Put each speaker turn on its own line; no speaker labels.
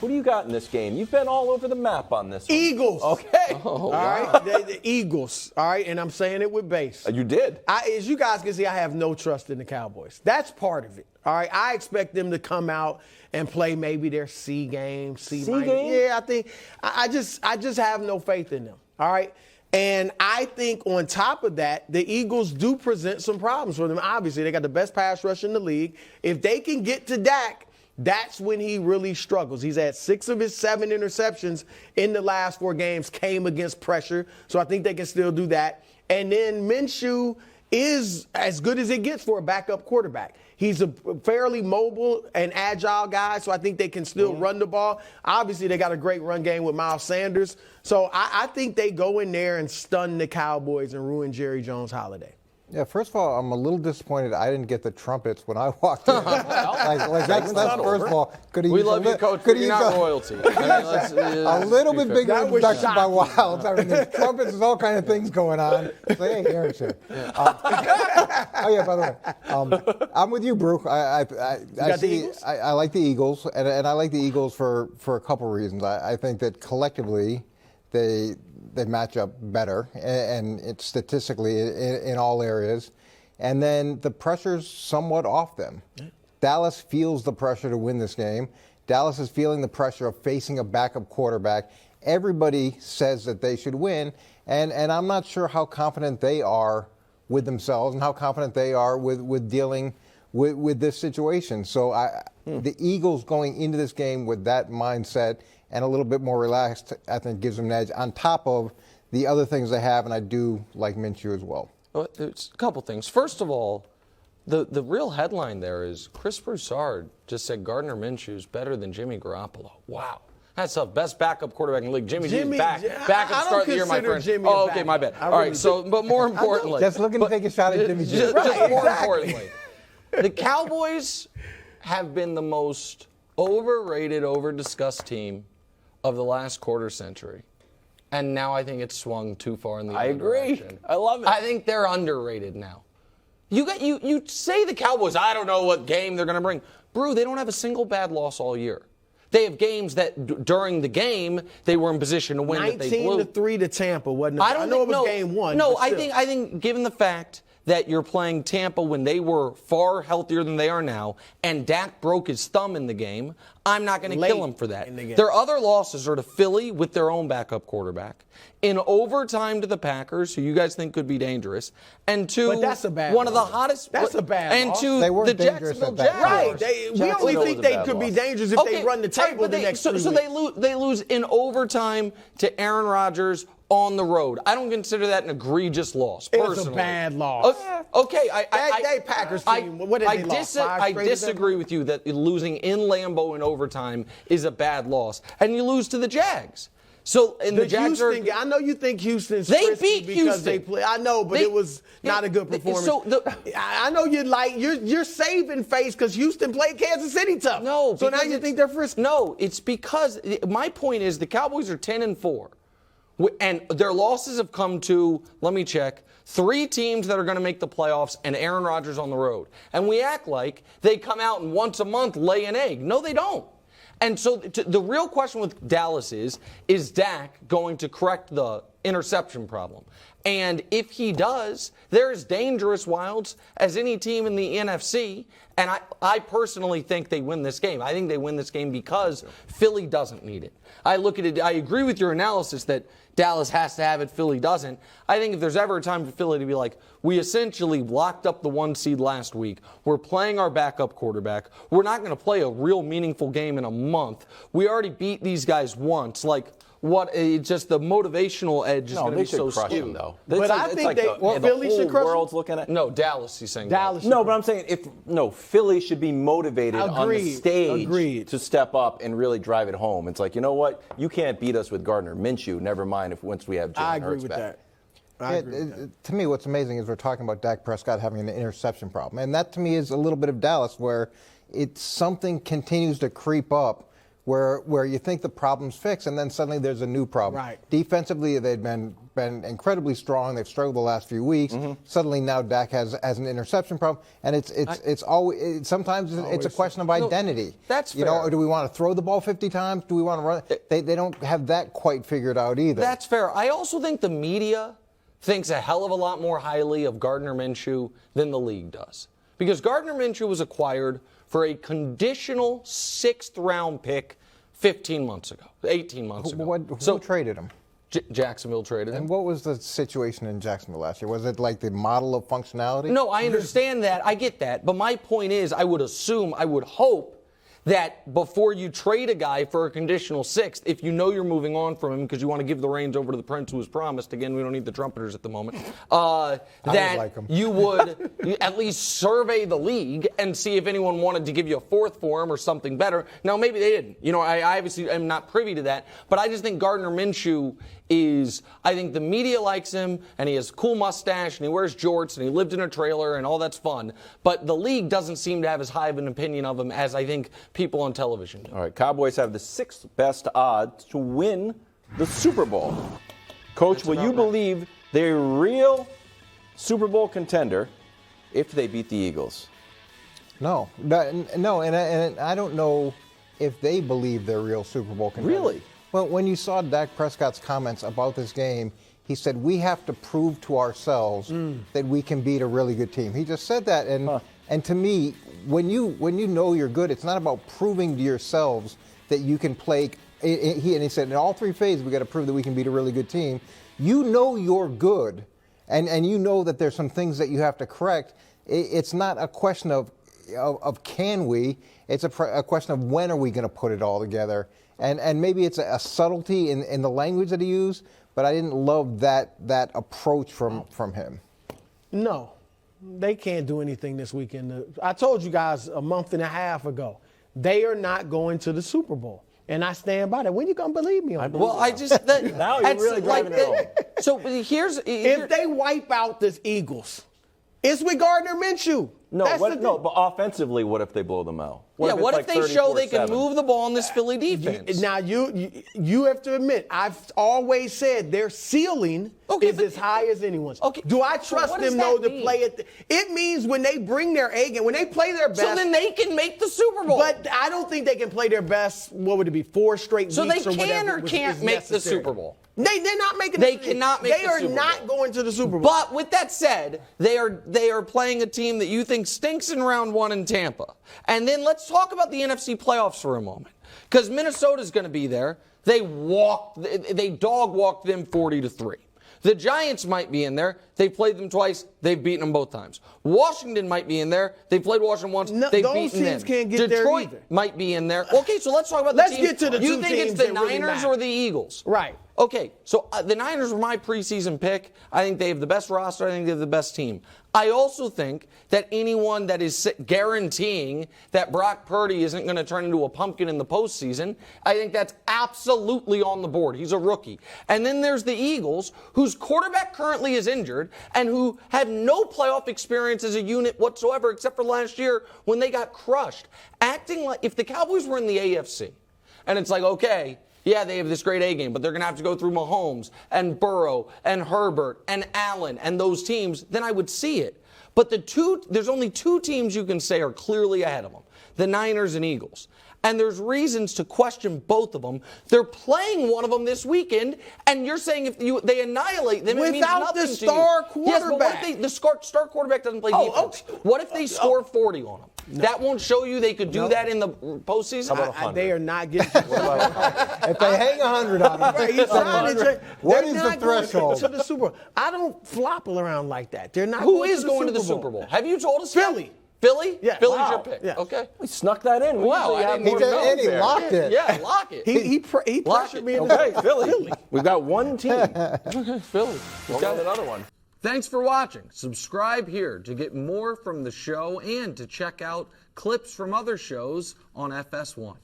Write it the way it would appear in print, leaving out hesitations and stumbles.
Who do you got in this game? You've been all over the map on this one.
Eagles.
Okay.
All right, the Eagles. All right, and I'm saying it with base.
You did.
As you guys can see, I have no trust in the Cowboys. That's part of it. All right, I expect them to come out and play maybe their C game, C game. Yeah, I just have no faith in them. All right. And I think on top of that, the Eagles do present some problems for them. Obviously, they got the best pass rush in the league. If they can get to Dak, that's when he really struggles. He's had 6 of his 7 interceptions in the last 4 games came against pressure. So I think they can still do that. And then Minshew is as good as it gets for a backup quarterback. He's a fairly mobile and agile guy, so I think they can still run the ball. Obviously, they got a great run game with Miles Sanders. So I think they go in there and stun the Cowboys and ruin Jerry Jones' holiday.
Yeah, first of all, I'm a little disappointed I didn't get the trumpets when I walked in. That's first of all.
We love you, Coach, but you're not royalty.
A little bit bigger introduction by Wilds. I mean, there's trumpets, there's all kind of things going on. It's like, hey, Eric's here. Yeah. By the way, I'm with you, Brew. I like the Eagles, and I like the Eagles for a couple reasons. I think that collectively they match up better, and it's statistically in all areas. And then the pressure's somewhat off them. Dallas feels the pressure to win this game. Dallas is feeling the pressure of facing a backup quarterback. Everybody says that they should win, and I'm not sure how confident they are with themselves and how confident they are with dealing with this situation. So the Eagles going into this game with that mindset and a little bit more relaxed, I think gives them an edge on top of the other things they have, and I do like Minshew as well.
Well, there's a couple things. First of all, the real headline there is Chris Broussard just said Gardner Minshew's better than Jimmy Garoppolo. Wow. That's the best backup quarterback in the league. Jimmy G's back and start of the year, my friend. Okay, my bad. All right, but more importantly.
Just looking to take a shot at Jimmy G.
Just more importantly, the Cowboys have been the most overrated, over-discussed team of the last quarter century. And now I think it's swung too far in the other direction.
I love it.
I think they're underrated now. You say the Cowboys, I don't know what game they're going to bring. Brew, they don't have a single bad loss all year. They have games that during the game they were in position to win that they blew.
19-3 to Tampa, wasn't it? I know it was game 1.
No, I think given the fact that you're playing Tampa when they were far healthier than they are now, and Dak broke his thumb in the game, I'm not going to kill him for that. Their other losses are to Philly with their own backup quarterback, in overtime to the Packers, who you guys think could be dangerous, and to
but that's a bad
one of the hottest.
That's a bad
and
loss.
to the Jacksonville Jaguars.
Right. We only think they could be dangerous if they run the table the next 3 weeks.
So they lose in overtime to Aaron Rodgers on the road. I don't consider that an egregious loss, personally.
It's a bad loss.
Okay,
that Packers team, what did they lose?
I disagree with you that losing in Lambeau in overtime is a bad loss. And you lose to the Jags. So in the Jags
I know you think Houston's
they beat
because
Houston.
They play. I know, but it was not a good performance. I know you're saving face because Houston played Kansas City tough.
No,
so now you think they're frisky.
No, it's because my point is the Cowboys are 10-4. And their losses have come to, let me check, 3 teams that are going to make the playoffs and Aaron Rodgers on the road. And we act like they come out and once a month lay an egg. No, they don't. And so the real question with Dallas is Dak going to correct the interception problem? And if he does, they're as dangerous, Wilds, as any team in the NFC. And I personally think they win this game. I think they win this game because Philly doesn't need it. I look at it, I agree with your analysis that Dallas has to have it, Philly doesn't. I think if there's ever a time for Philly to be like, we essentially locked up the 1 seed last week. We're playing our backup quarterback. We're not going to play a real meaningful game in a month. We already beat these guys once. Like, just the motivational edge is going to be so skewed.
No, they should crush him, though.
But I think Philly should crush him.
World's looking at.
No, Dallas, he's saying.
Dallas.
No, but I'm saying Philly should be motivated on the stage to step up and really drive it home. It's like, you know what? You can't beat us with Gardner Minshew. Never mind once we have Jalen Hurts back.
I agree with that.
To me, what's amazing is we're talking about Dak Prescott having an interception problem. And that, to me, is a little bit of Dallas where something continues to creep up where you think the problem's fixed, and then suddenly there's a new problem.
Right.
Defensively, they've been incredibly strong. They've struggled the last few weeks. Suddenly now Dak has an interception problem, and it's always sometimes it's a question of identity.
That's fair.
You know, or do we want to throw the ball 50 times? Do we want to run? They don't have that quite figured out either.
That's fair. I also think the media thinks a hell of a lot more highly of Gardner Minshew than the league does. Because Gardner Minshew was acquired for a conditional 6th-round pick 18 months ago.
Who traded him?
Jacksonville traded him.
And what was the situation in Jacksonville last year? Was it like the model of functionality?
No, I understand that. I get that. But my point is, I would hope that before you trade a guy for a conditional 6th, if you know you're moving on from him because you want to give the reins over to the prince who was promised, again, we don't need the trumpeters at the moment, that you would at least survey the league and see if anyone wanted to give you a 4th for him or something better. Now, maybe they didn't. You know, I obviously am not privy to that, but I just think Gardner Minshew I think the media likes him, and he has a cool mustache, and he wears jorts, and he lived in a trailer, and all that's fun. But the league doesn't seem to have as high of an opinion of him as I think people on television do.
All right, Cowboys have the 6th best odds to win the Super Bowl. Coach, will you believe they're a real Super Bowl contender if they beat the Eagles?
No, and I don't know if they believe they're real Super Bowl contenders.
Really?
Well, when you saw Dak Prescott's comments about this game, he said, we have to prove to ourselves that we can beat a really good team. He just said that, and to me, when you know you're good, it's not about proving to yourselves that you can play. He said, in all 3 phases, we got to prove that we can beat a really good team. You know you're good, and you know that there's some things that you have to correct. It's not a question of can we. It's a question of when are we going to put it all together. And maybe it's a subtlety in the language that he used, but I didn't love that approach from him.
No, they can't do anything this weekend. I told you guys a month and a half ago, they are not going to the Super Bowl. And I stand by that. When you going to believe me on that?
Well, I just...
Now you're really driving it home.
So here's...
If they wipe out the Eagles, it's with Gardner Minshew.
But offensively, what if they blow them out?
What if they show they can move the ball in this Philly defense?
Now, you have to admit, I've always said their ceiling is as high as anyone's.
Okay.
Do I trust them, though, to play it? It means when they bring their A game, when they play their best.
So then they can make the Super Bowl.
But I don't think they can play their best, what would it be, 4 straight weeks or whatever.
So they can or can't make the Super Bowl?
They're not making
They cannot make the Super Bowl.
They are not going to the Super Bowl.
But with that said, they are playing a team that you think stinks in round 1 in Tampa. And then let's talk about the NFC playoffs for a moment. Because Minnesota's going to be there. They dog walked them 40-3. The Giants might be in there. They've played them twice. They've beaten them both times. Washington might be in there. They've played Washington once. They've beaten them.
Those teams can't get there
Detroit
either.
might be in there. Okay, so let's talk about the teams.
Let's get to the
You
two
think
teams
it's the
that really
Niners
matter.
or the Eagles?
Right.
Okay, so the Niners were my preseason pick. I think they have the best roster. I think they have the best team. I also think that anyone that is guaranteeing that Brock Purdy isn't going to turn into a pumpkin in the postseason, I think that's absolutely on the board. He's a rookie. And then there's the Eagles, whose quarterback currently is injured and who have no playoff experience as a unit whatsoever except for last year when they got crushed. Acting like if the Cowboys were in the AFC, and it's like, okay, yeah, they have this great A game, but they're going to have to go through Mahomes and Burrow and Herbert and Allen and those teams, then I would see it. But there's only 2 teams you can say are clearly ahead of them, the Niners and Eagles. And there's reasons to question both of them. They're playing one of them this weekend, and you're saying if they annihilate them, it means nothing to you.
Without the star quarterback.
Yes, but what if the star quarterback doesn't play defense?
Okay.
What if they score 40 on them? No. That won't show you they could do that in the postseason?
How about 100?
They are not getting to the
If they hang 100 on them,
He's trying to
what is the threshold?
To the Super Bowl. I don't flopple around like that. They're not.
Who is going to the Super Bowl? Have you told us?
Philly.
Philly?
Yeah.
Philly's
Wow.
your pick.
Yeah.
Okay.
We snuck that in.
Wow,
We
I
have
didn't
more
even
notes
know.
And he
there.
locked it.
Yeah, lock it.
He pressured me. Into
Okay, Philly. We've got one team.
Philly.
We've got another one.
Thanks for watching. Subscribe here to get more from the show and to check out clips from other shows on FS1.